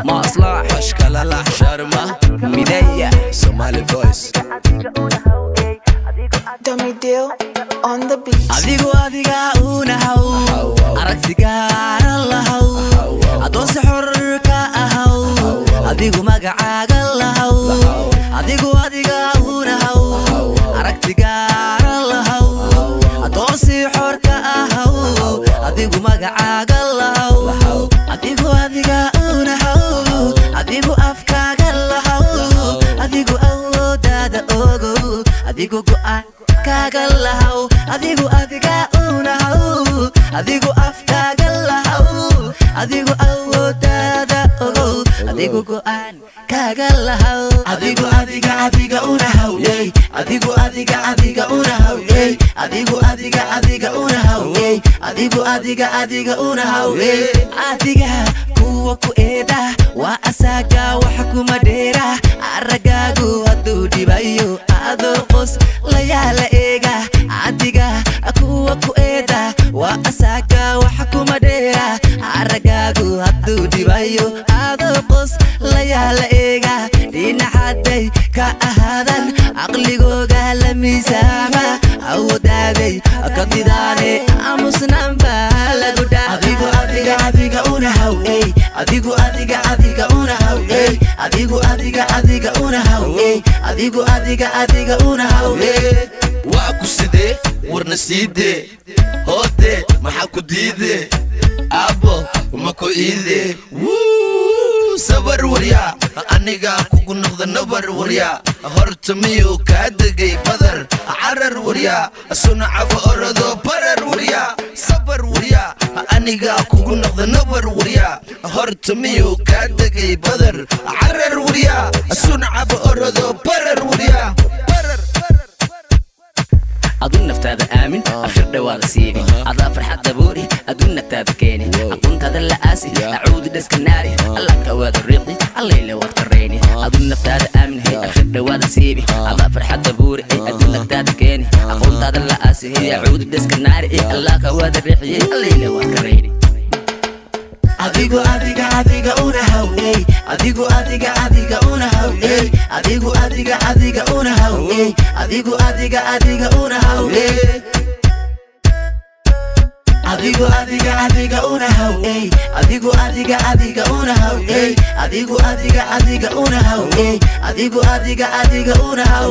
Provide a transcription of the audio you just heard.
مصلح أشكال الأحشرمة ميديا Somali boys Dummy deal on the beat. adigu adiga una haw aragtigaara lahaw adoon si xor ka ahaw adigu magacaaga lahaw adigu adiga una haw aragtigaara lahaw adoon si xor ka ahaw adigu magacaaga lahaw adigu adiga una haw adigu afkaaga lahaw adigu awoodada ogo adigu go'aan kaga lahaw adigu adiga una haw adigu afkaaga lahaw adigu awoodada ogo adigu go'aan kaga lahaw adigu adiga una haw adigu adiga una haw adigu adiga una haw adigu adiga una haw adiga kuwa ku eeda waa asaga wax kuma dheera aragaagu haduu dhibayo adoo qos la yaala eega adiga kuwa ku eeda waa asaga wax kuma dheera aragaagu haduu dhibayo adoo qos la yaala eega dhinacaday ka ahaadan aqligooga la miisaama awoodaday ka didaane amusnanba lagu dhaa adigu adiga una haw adigu adiga una haw adigu adiga una haw adigu adiga una haw waa ku sidee warna siidee hoodee maxaa ku diidee abo ma ku iidee sabar waryaa aniga kugu noqda nabar waryaa horta miyuu kaa degay badar carar waryaa sunacaba orodo barar waryaa sabar waryaa aniga kugu noqda nabar waryaa horta miyuu kaa degay badar carar waryaa sunacaba orodo barar waryaa adun naftaada aamin akhir dhawaada siini adaa farxadda boori adun naftaada keeni aqoontaada la aasi acuudi dhaska naari alla ka wada riiqdi allayla waad karayni adun naftaada aamin hay akhir dhawaada siini adaa farxadda boori adun naftaada keeni aqoontaada la aasi acuudi dhaska naari alla ka wada riiqdi allayla waad karayni adigu adiga una haw adigu adiga una haw adigu adiga una haw adigu adiga una haw adigu adiga una haw adigu adiga una haw adigu adiga una haw adigu adiga una haw